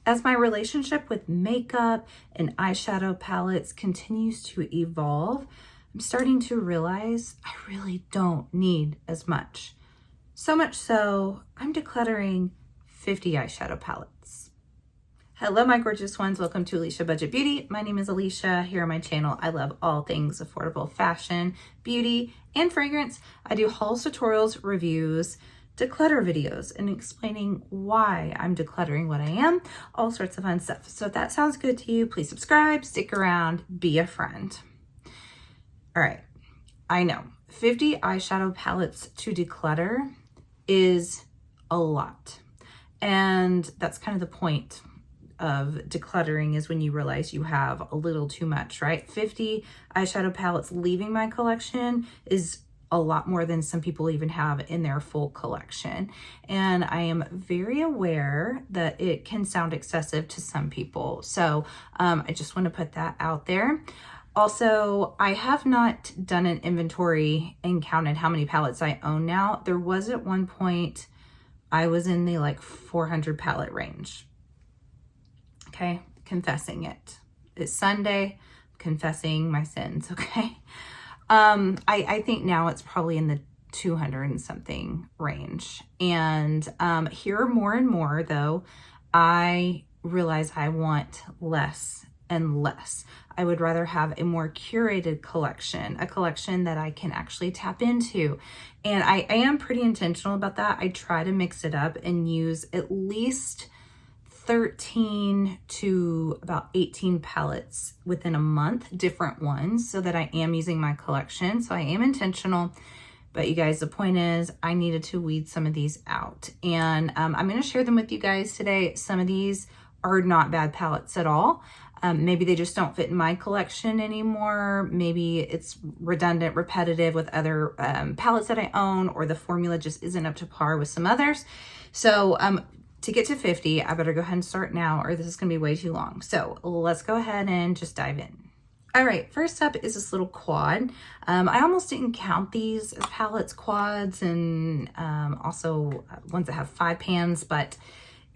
As my relationship with makeup and eyeshadow palettes continues to evolve, I'm starting to realize I really don't need as much. So much so, I'm decluttering 50 eyeshadow palettes. Hello, my gorgeous ones. Welcome to Aleisha Budget Beauty. My name is Aleisha. Here on my channel, I love all things affordable fashion, beauty, and fragrance. I do hauls, tutorials, reviews, declutter videos, and explaining why I'm decluttering what I am, all sorts of fun stuff. So if that sounds good to you, please subscribe, stick around, be a friend. All right, I know 50 eyeshadow palettes to declutter is a lot. And that's kind of the point of decluttering, is when you realize you have a little too much, right? 50 eyeshadow palettes leaving my collection is a lot more than some people even have in their full collection. And I am very aware that it can sound excessive to some people. So I just want to put that out there. Also, I have not done an inventory and counted how many palettes I own now. There was at one point, I was in the like 400 palette range. Okay, confessing it. It's Sunday, confessing my sins, okay? I think now it's probably in the 200 and something range. And here more and more though, I realize I want less and less. I would rather have a more curated collection, a collection that I can actually tap into. And I am pretty intentional about that. I try to mix it up and use at least 13 to about 18 palettes within a month, different ones, so that I am using my collection. So I am intentional, but you guys, the point is I needed to weed some of these out. And I'm gonna share them with you guys today. Some of these are not bad palettes at all. Maybe they just don't fit in my collection anymore. Maybe it's redundant, repetitive with other palettes that I own, or the formula just isn't up to par with some others. So to get to 50, I better go ahead and start now, or this is gonna be way too long. So let's go ahead and just dive in. All right, first up is this little quad. I almost didn't count these as palettes, quads, and also ones that have 5 pans, but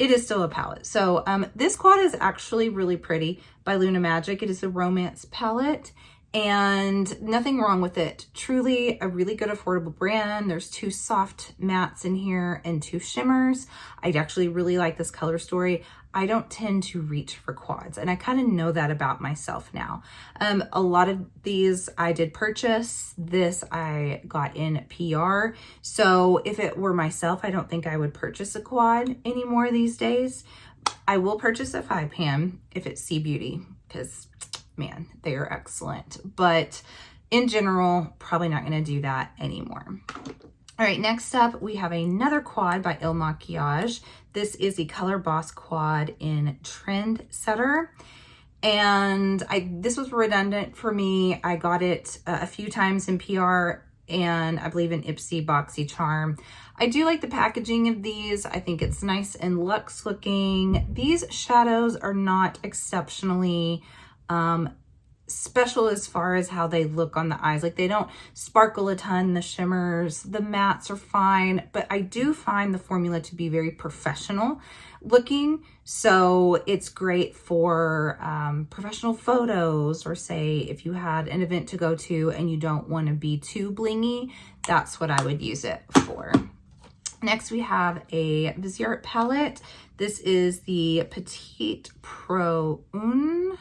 it is still a palette. So this quad is actually really pretty, by Luna Magic. It is a romance palette, and nothing wrong with it. Truly a really good affordable brand. There's 2 soft mattes in here and 2 shimmers. I actually really like this color story. I don't tend to reach for quads, and I kind of know that about myself now. A lot of these I did purchase. This I got in PR. So if it were myself, I don't think I would purchase a quad anymore these days. I will purchase a 5 pan if it's Sea Beauty, because man, they are excellent. But in general, probably not gonna do that anymore. All right, next up, we have another quad by Il Makiage. This is the Color Boss quad in Trendsetter. And this was redundant for me. I got it a few times in PR, and I believe in Ipsy Boxy Charm. I do like the packaging of these. I think it's nice and luxe looking. These shadows are not exceptionally special as far as how they look on the eyes. Like, they don't sparkle a ton. The shimmers, the mattes are fine, but I do find the formula to be very professional looking. So it's great for professional photos, or say if you had an event to go to and you don't want to be too blingy, that's what I would use it for. Next, we have a Viseart palette. This is the Petite Pro Un.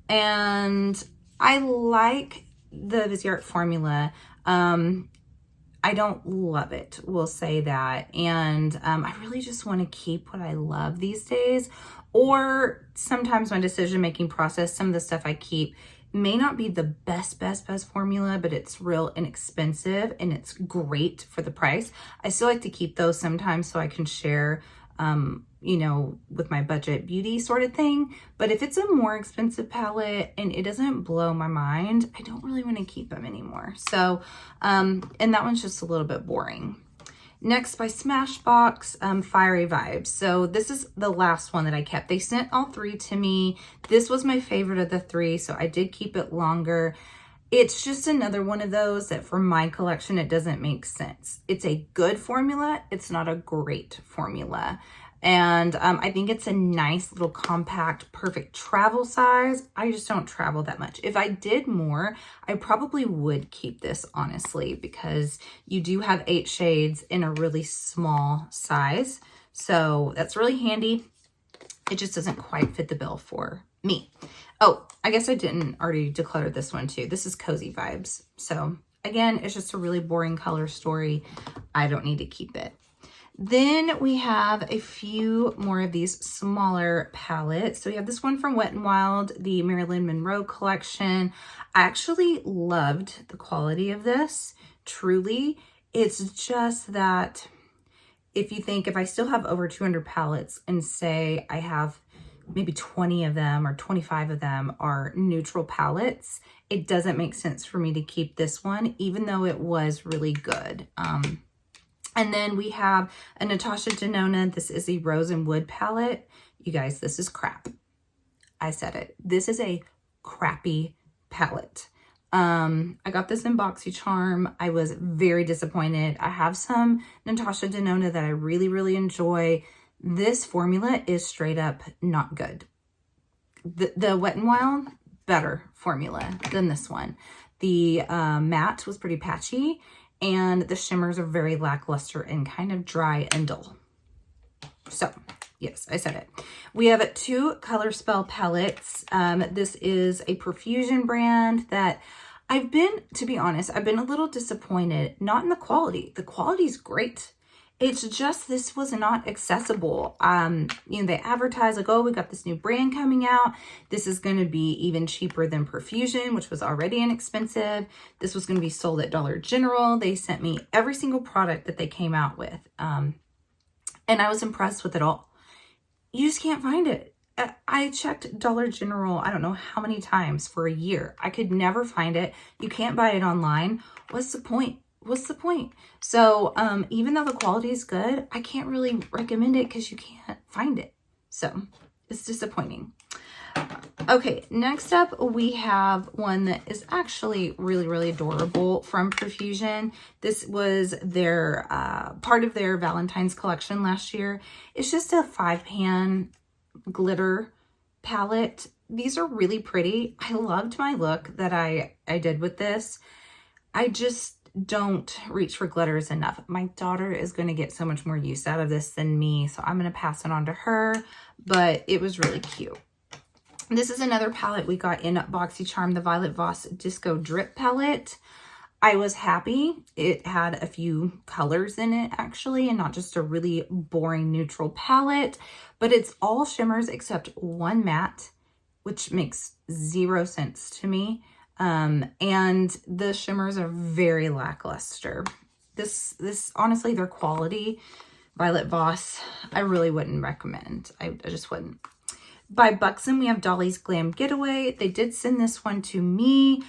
And I like the Viseart formula. I don't love it, we'll say that. And I really just want to keep what I love these days. Or sometimes my decision-making process, some of the stuff I keep may not be the best formula, but it's real inexpensive and it's great for the price. I still like to keep those sometimes so I can share you know, with my budget beauty sort of thing. But if it's a more expensive palette and it doesn't blow my mind, I don't really want to keep them anymore. So, and that one's just a little bit boring. Next, by Smashbox, Fiery Vibes. So this is the last one that I kept. They sent all three to me. This was my favorite of the three, so I did keep it longer. It's just another one of those that for my collection, it doesn't make sense. It's a good formula. It's not a great formula. And I think it's a nice little compact, perfect travel size. I just don't travel that much. If I did more, I probably would keep this, honestly, because you do have 8 shades in a really small size. So that's really handy. It just doesn't quite fit the bill for me. Oh, I guess I didn't already declutter this one too. This is Cozy Vibes. So again, it's just a really boring color story. I don't need to keep it. Then we have a few more of these smaller palettes. So we have this one from Wet n Wild, the Marilyn Monroe collection. I actually loved the quality of this, truly. It's just that if you think, if I still have over 200 palettes and say I have maybe 20 of them or 25 of them are neutral palettes, it doesn't make sense for me to keep this one, even though it was really good. And then we have a Natasha Denona. This is a Rose and Wood palette. You guys, this is crap. I said it. This is a crappy palette. I got this in BoxyCharm. I was very disappointed. I have some Natasha Denona that I really, really enjoy. This formula is straight up not good. The Wet n Wild, better formula than this one. The matte was pretty patchy, and the shimmers are very lackluster and kind of dry and dull. So, yes, I said it. We have 2 Color Spell palettes. This is a Perfusion brand that I've been, to be honest, I've been a little disappointed. Not in the quality. The quality's great. It's just this was not accessible. You know, they advertise like, oh, we got this new brand coming out. This is going to be even cheaper than Perfusion, which was already inexpensive. This was going to be sold at Dollar General. They sent me every single product that they came out with. And I was impressed with it all. You just can't find it. I checked Dollar General, I don't know how many times for a year. I could never find it. You can't buy it online. What's the point? What's the point? So even though the quality is good, I can't really recommend it because you can't find it. So it's disappointing. Okay, next up we have one that is actually really, really adorable from Perfusion. This was their part of their Valentine's collection last year. It's just a 5-pan glitter palette. These are really pretty. I loved my look that I did with this. I just don't reach for glitters enough. My daughter is going to get so much more use out of this than me, so I'm going to pass it on to her, but it was really cute. This is another palette we got in BoxyCharm, the Violet Voss Disco Drip palette. I was happy. It had a few colors in it, actually, and not just a really boring neutral palette, but it's all shimmers except one matte, which makes 0 sense to me. And the shimmers are very lackluster. This honestly, their quality, Violet Voss, I really wouldn't recommend. I just wouldn't. By Buxom, we have Dolly's Glam Getaway. They did send this one to me.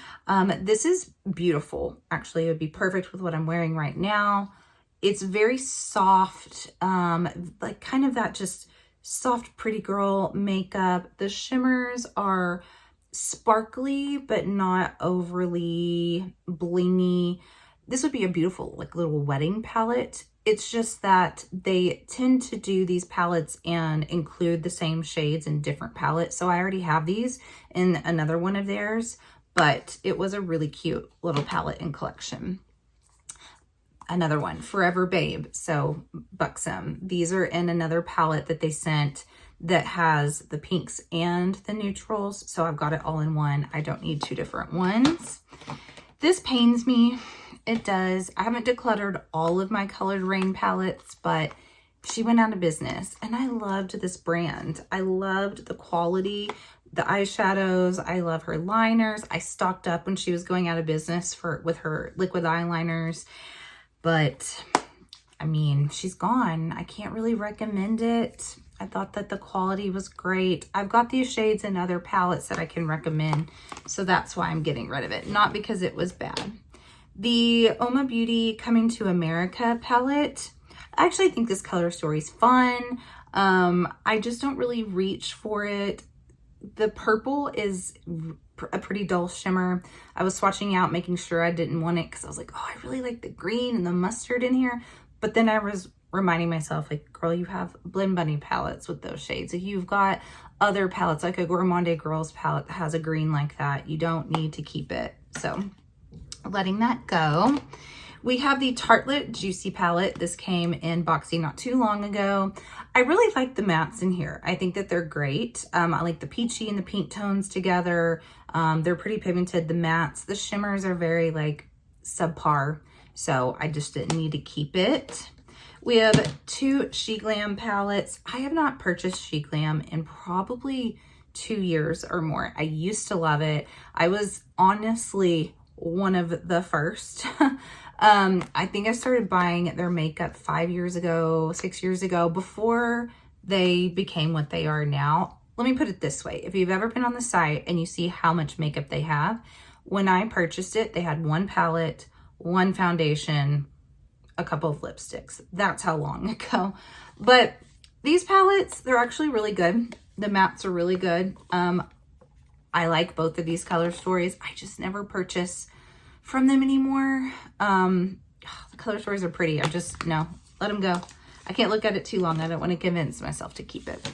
This is beautiful. Actually, it would be perfect with what I'm wearing right now. It's very soft, like kind of that just soft, pretty girl makeup. The shimmers are sparkly, but not overly blingy. This would be a beautiful, like, little wedding palette. It's just that they tend to do these palettes and include the same shades in different palettes. So I already have these in another one of theirs, but it was a really cute little palette in collection. Another one, Forever Babe. So Buxom. These are in another palette that they sent that has the pinks and the neutrals. So I've got it all in one. I don't need 2 different ones. This pains me. It does. I haven't decluttered all of my Colored Rain palettes, but she went out of business. And I loved this brand. I loved the quality, the eyeshadows. I love her liners. I stocked up when she was going out of business with her liquid eyeliners. But, I mean, she's gone. I can't really recommend it. I thought that the quality was great. I've got these shades in other palettes that I can recommend, so that's why I'm getting rid of it, not because it was bad. The Oma Beauty Coming to America palette, I actually think this color story is fun. I just don't really reach for it. The purple is a pretty dull shimmer. I was swatching out, making sure I didn't want it because I was like, oh, I really like the green and the mustard in here. But then I was reminding myself, like, girl, you have Blend Bunny palettes with those shades. If you've got other palettes, like a Gourmande Girls palette that has a green like that, you don't need to keep it. So letting that go. We have the Tartelette Juicy palette. This came in Boxy not too long ago. I really like the mattes in here. I think that they're great. I like the peachy and the pink tones together. They're pretty pigmented. The mattes, the shimmers are very like subpar, so I just didn't need to keep it. We have two She Glam palettes. I have not purchased She Glam in probably 2 years or more. I used to love it. I was honestly one of the first. I think I started buying their makeup 5 years ago, 6 years ago, before they became what they are now. Let me put it this way. If you've ever been on the site and you see how much makeup they have, when I purchased it, they had one palette, one foundation, a couple of lipsticks. That's how long ago. But these palettes, they're actually really good. The mattes are really good. I like both of these color stories. I just never purchase from them anymore. The color stories are pretty. I just, no, let them go. I can't look at it too long. I don't want to convince myself to keep it.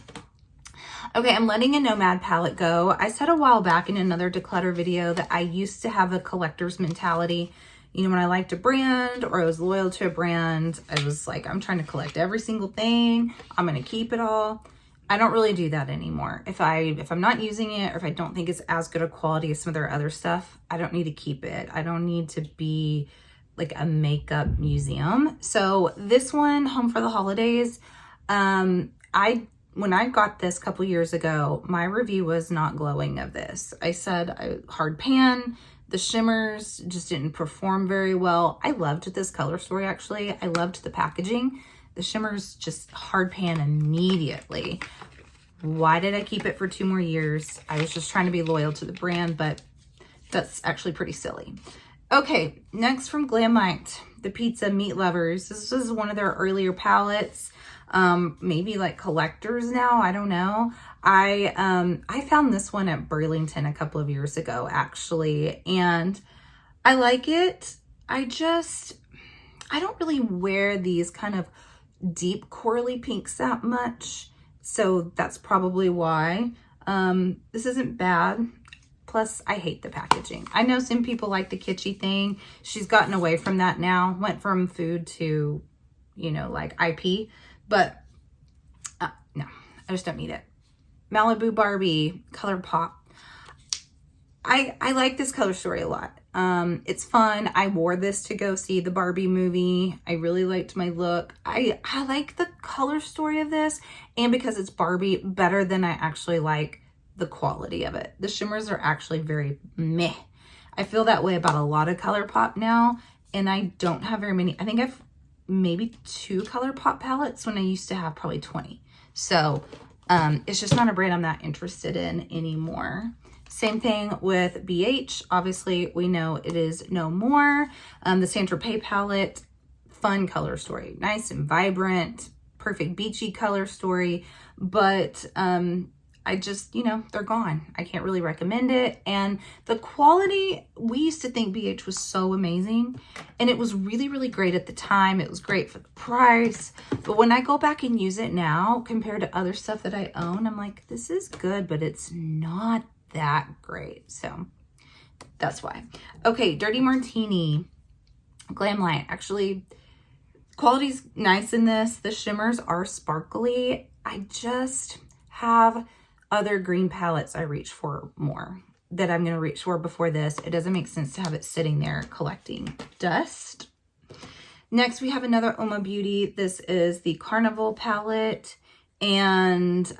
Okay, I'm letting a Nomad palette go. I said a while back in another declutter video that I used to have a collector's mentality. You know, when I liked a brand or I was loyal to a brand, I was like, I'm trying to collect every single thing. I'm going to keep it all. I don't really do that anymore. If I'm not using it, or if I don't think it's as good a quality as some of their other stuff, I don't need to keep it. I don't need to be like a makeup museum. So this one, Home for the Holidays, when I got this a couple years ago, my review was not glowing of this. I said hard pan, the shimmers just didn't perform very well. I loved this color story, actually. I loved the packaging. The shimmers just hard pan immediately. Why did I keep it for 2 more years? I was just trying to be loyal to the brand, but that's actually pretty silly. Okay, next from Glamite, the Pizza Meat Lovers. This was one of their earlier palettes. Maybe like collectors now, I don't know. I found this one at Burlington a couple of years ago, actually, and I like it. I don't really wear these kind of deep corally pinks that much, so that's probably why. This isn't bad. Plus, I hate the packaging. I know some people like the kitschy thing. She's gotten away from that now. Went from food to, you know, like IP. But no, I just don't need it. Malibu Barbie Color Pop. I like this color story a lot. It's fun. I wore this to go see the Barbie movie. I really liked my look. I like the color story of this, and because it's Barbie, better than I actually like the quality of it. The shimmers are actually very meh. I feel that way about a lot of Color Pop now, and I don't have very many. I think I've maybe 2 Color Pop palettes when I used to have probably 20. So it's just not a brand I'm that interested in anymore. Same thing with BH. Obviously, we know it is no more. The Saint-Tropez palette, fun color story. Nice and vibrant, perfect beachy color story. But I just, you know, they're gone. I can't really recommend it. And the quality, we used to think BH was so amazing. And it was really, really great at the time. It was great for the price. But when I go back and use it now, compared to other stuff that I own, I'm like, this is good, but it's not that great. So that's why. Okay, Dirty Martini Glamlight. Actually, quality's nice in this. The shimmers are sparkly. I just have other green palettes I reach for more that I'm going to reach for before this. It doesn't make sense to have it sitting there collecting dust. Next, we have another Oma Beauty. This is the Carnival palette, and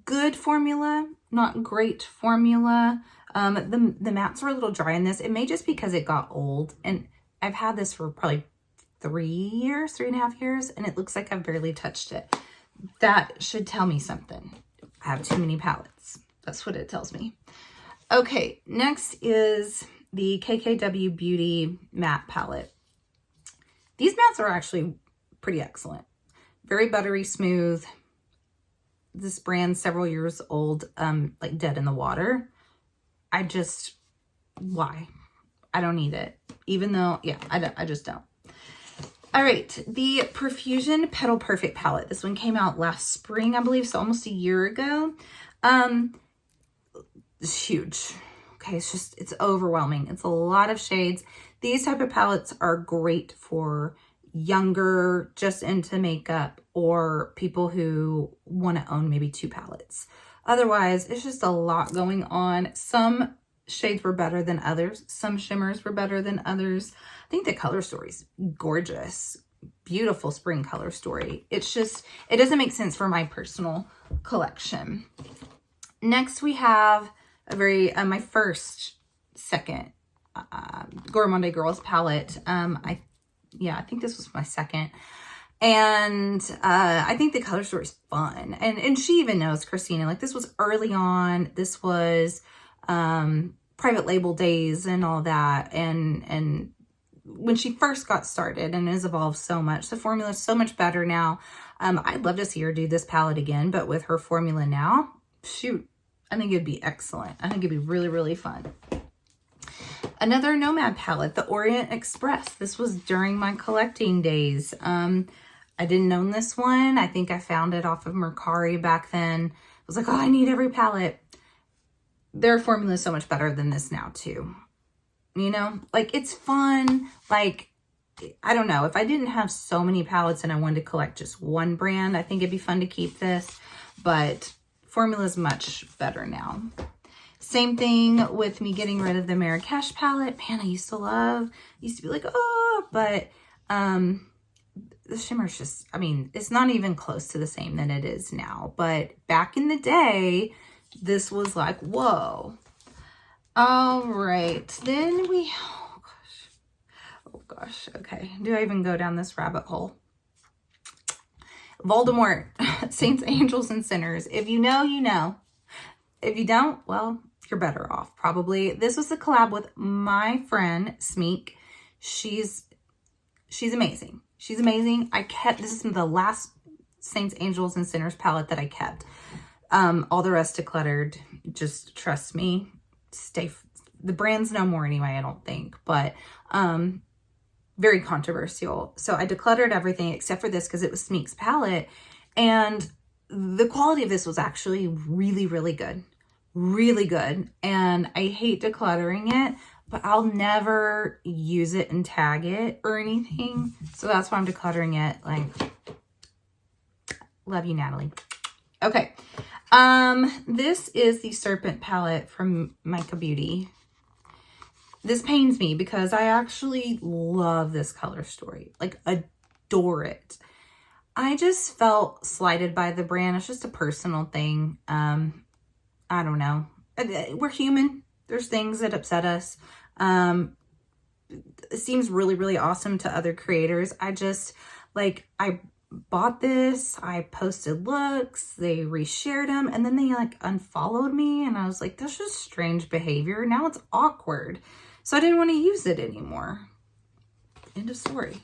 good formula, not great formula. The mattes are a little dry in this. It may just because it got old, and I've had this for probably 3.5 years, and it looks like I've barely touched it. That should tell me something. I have too many palettes. That's what it tells me. Okay, next is the KKW Beauty matte palette. These mattes are actually pretty excellent. Very buttery smooth. This brand several years old, like dead in the water. Why? I don't need it. Even though, yeah, I just don't. All right, the Perfusion Petal Perfect palette. This one came out last spring, I believe, so almost a year ago. It's huge. Okay, it's overwhelming. It's a lot of shades. These type of palettes are great for younger, just into makeup, or people who want to own maybe 2 palettes. Otherwise, it's just a lot going on. Some shades were better than others. Some shimmers were better than others. I think the color story's gorgeous. Beautiful spring color story. It's just, it doesn't make sense for my personal collection. Next, we have a very, my second Gourmand Girls palette. I think this was my second. And I think the color story is fun. And she even knows, Christina, like this was early on. This was private label days and all that. And when she first got started, and has evolved so much. The formula is so much better now. I'd love to see her do this palette again, but with her formula now, shoot, I think it'd be excellent. I think it'd be really, really fun. Another Nomad palette, the Orient Express. This was during my collecting days. I didn't own this one. I think I found it off of Mercari back then. I was like, oh, I need every palette. Their formula is so much better than this now too. You know, like it's fun. Like, I don't know. If I didn't have so many palettes and I wanted to collect just one brand, I think it'd be fun to keep this. But formula is much better now. Same thing with me getting rid of the Marrakesh palette. Man, I used to be like, oh, but the shimmer's just, I mean, it's not even close to the same than it is now. But back in the day, this was like, whoa. All right, then oh gosh, okay. Do I even go down this rabbit hole? Voldemort, Saints, Angels, and Sinners. If you know, you know. If you don't, well, you're better off, probably. This was a collab with my friend, Smeek. She's amazing. She's amazing. This is the last Saints, Angels, and Sinners palette that I kept. All the rest decluttered. Just trust me. The brand's no more anyway, I don't think. But very controversial. So I decluttered everything except for this because it was Smeek's palette. And the quality of this was actually really, really good. Really good. And I hate decluttering it, but I'll never use it and tag it or anything. So that's why I'm decluttering it. Like, love you, Natalie. Okay. This is the Serpent palette from Mica Beauty. This pains me because I actually love this color story. Like, adore it. I just felt slighted by the brand. It's just a personal thing. I don't know. We're human. There's things that upset us. It seems really, really awesome to other creators. I bought this. I posted looks. They reshared them. And then they like unfollowed me. And I was like, that's just strange behavior. Now it's awkward. So I didn't want to use it anymore. End of story.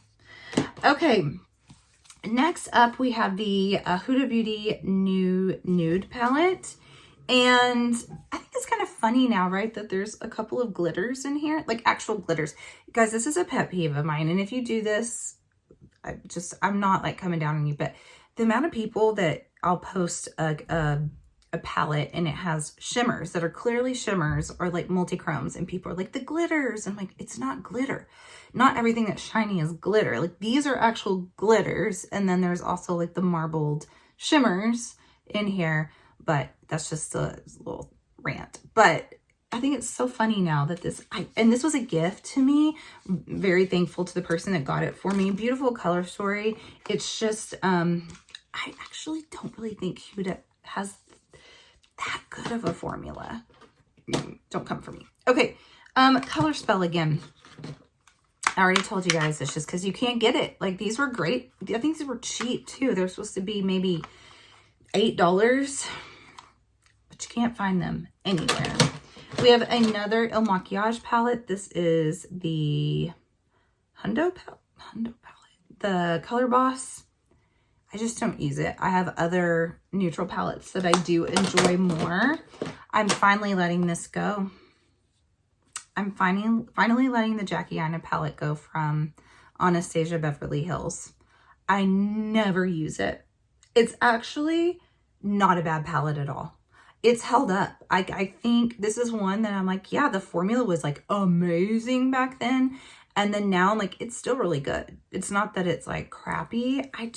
Okay. Next up, we have the Huda Beauty Nude palette. And I think it's kind of funny now, right, that there's a couple of glitters in here, like actual glitters. Guys, this is a pet peeve of mine. And if you do this, I'm not like coming down on you, but the amount of people that I'll post a palette and it has shimmers that are clearly shimmers or like multi-chromes, and people are like, the glitters. I'm like, it's not glitter. Not everything that's shiny is glitter. Like, these are actual glitters. And then there's also like the marbled shimmers in here, but that's just a little rant. But I think it's so funny now that this was a gift to me. Very thankful to the person that got it for me. Beautiful color story. It's just, I actually don't really think Huda has that good of a formula. Don't come for me. Okay, color spell again. I already told you guys this just because you can't get it. Like, these were great. I think these were cheap too. They're supposed to be maybe $8, but you can't find them anywhere. We have another Il Makiage palette. This is the Hundo palette. The Color Boss. I just don't use it. I have other neutral palettes that I do enjoy more. I'm finally letting this go. I'm finally letting the Jackie Aina palette go from Anastasia Beverly Hills. I never use it. It's actually not a bad palette at all. It's held up. I think this is one that I'm like, yeah, the formula was like amazing back then. And then now I'm like, it's still really good. It's not that it's like crappy. I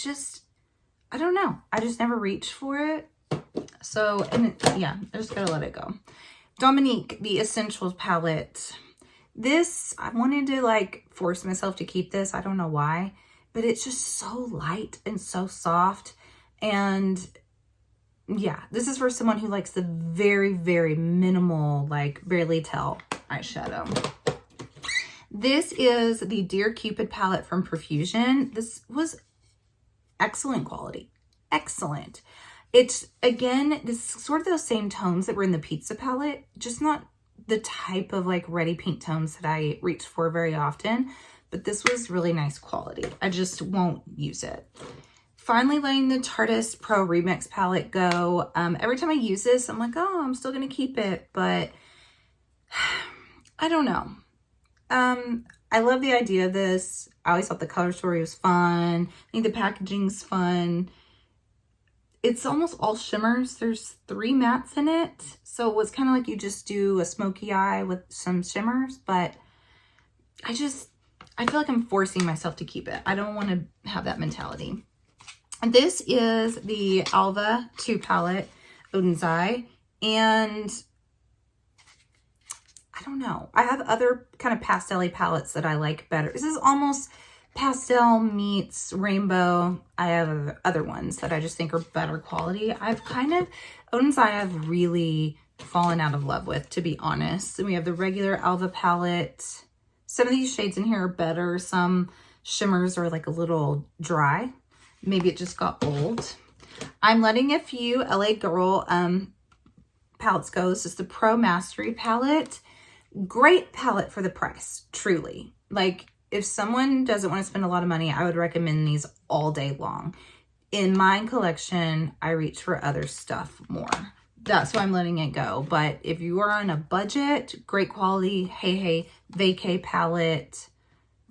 don't know. I just never reached for it. So, and yeah, I just gotta let it go. Dominique, the Essentials palette. This, I wanted to like force myself to keep this. I don't know why, but it's just so light and so soft. And yeah, this is for someone who likes the very, very minimal, like barely tell eyeshadow. This is the Dear Cupid palette from Perfume. This was excellent quality. Excellent. It's, again, this is sort of those same tones that were in the pizza palette, just not the type of like ready pink tones that I reach for very often, but this was really nice quality. I just won't use it. Finally letting the Tarteist Pro Remix palette go. Every time I use this, I'm like, oh, I'm still going to keep it, but I don't know. I love the idea of this. I always thought the color story was fun. I think the packaging's fun. It's almost all shimmers. There's 3 mattes in it. So it was kind of like you just do a smoky eye with some shimmers, but I feel like I'm forcing myself to keep it. I don't want to have that mentality. And this is the Alva 2 palette, Odin's Eye, and I don't know. I have other kind of pastel-y palettes that I like better. This is almost pastel meets rainbow. I have other ones that I just think are better quality. Odin's Eye I've really fallen out of love with, to be honest. And we have the regular Alva palette. Some of these shades in here are better. Some shimmers are like a little dry. Maybe it just got old. I'm letting a few LA Girl palettes go. This is the Pro Mastery palette. Great palette for the price, truly. Like, if someone doesn't want to spend a lot of money, I would recommend these all day long. In my collection, I reach for other stuff more. That's why I'm letting it go. But if you are on a budget, great quality, hey, vacay palette,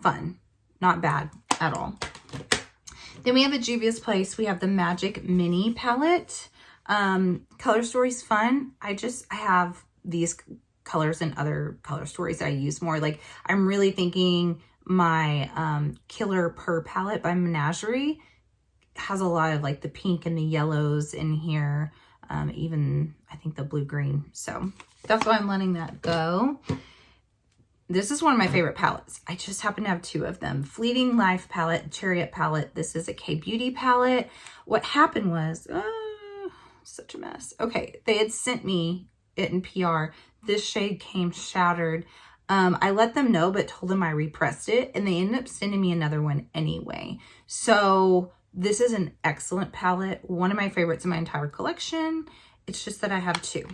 fun. Not bad at all. Then we have at Juvia's Place, we have the Magic Mini palette. Color story's fun. I have these colors and other color stories that I use more. Like, I'm really thinking my Killer Purr palette by Menagerie has a lot of like the pink and the yellows in here. Even I think the blue green. So that's why I'm letting that go. This is one of my favorite palettes. I just happen to have 2 of them. Fleeting Life palette, Chariot palette. This is a K-Beauty palette. What happened was, such a mess. Okay, they had sent me it in PR. This shade came shattered. I let them know, but told them I repressed it, and they ended up sending me another one anyway. So this is an excellent palette. One of my favorites in my entire collection. It's just that I have 2.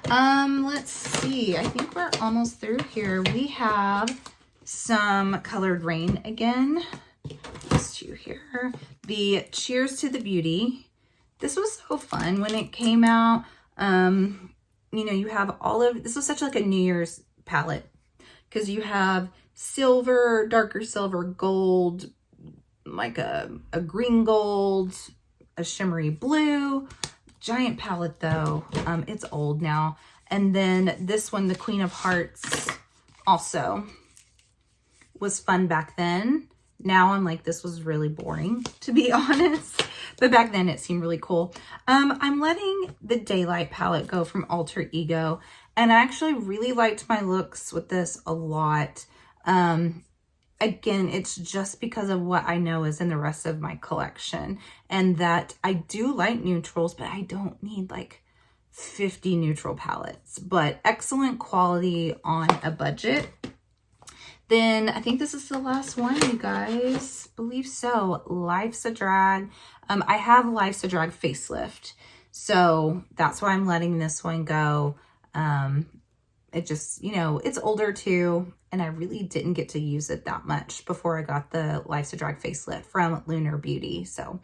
Let's see. I think we're almost through here. We have some Colored Rain again. These 2 here. The Cheers to the Beauty. This was so fun when it came out. You know, you have this was such like a New Year's palette because you have silver, darker silver, gold, like a green gold, a shimmery blue. Giant palette though. It's old now. And then this one, the Queen of Hearts, also was fun back then. Now I'm like, this was really boring, to be honest. But back then it seemed really cool. I'm letting the Daylight palette go from Alter Ego. And I actually really liked my looks with this a lot. Again, it's just because of what I know is in the rest of my collection. And that I do like neutrals, but I don't need like 50 neutral palettes. But excellent quality on a budget. Then I think this is the last one, you guys. I believe so. Life's a Drag. I have Life's a Drag facelift. So that's why I'm letting this one go. It just, you know, it's older too. And I really didn't get to use it that much before I got the Life's a Drag facelift from Lunar Beauty. So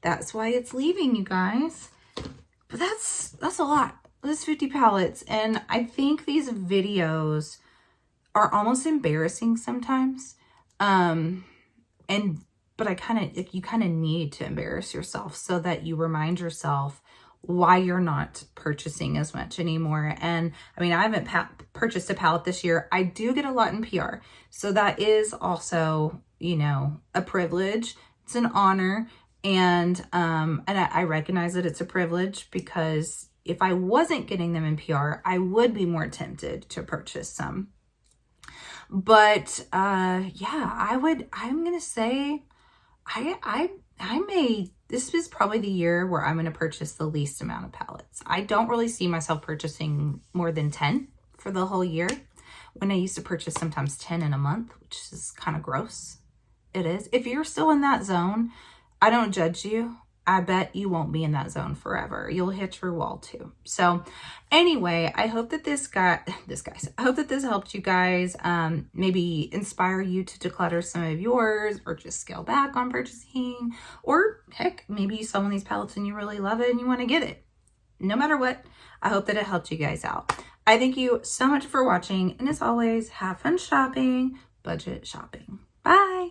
that's why it's leaving, you guys. But that's a lot. That's 50 palettes. And I think these videos are almost embarrassing sometimes. But you kind of need to embarrass yourself so that you remind yourself why you're not purchasing as much anymore. And I mean, I haven't purchased a palette this year. I do get a lot in PR. So that is also, you know, a privilege. It's an honor. And I recognize that it's a privilege, because if I wasn't getting them in PR, I would be more tempted to purchase some. But yeah, I'm gonna say this is probably the year where I'm gonna purchase the least amount of palettes. I don't really see myself purchasing more than 10 for the whole year, when I used to purchase sometimes 10 in a month, which is kind of gross. It is. If you're still in that zone, I don't judge you. I bet you won't be in that zone forever. You'll hit your wall too. So anyway, I hope that I hope that this helped you guys, maybe inspire you to declutter some of yours, or just scale back on purchasing, or heck, maybe you saw one of these palettes and you really love it and you want to get it. No matter what, I hope that it helped you guys out. I thank you so much for watching. And as always, have fun shopping, budget shopping. Bye.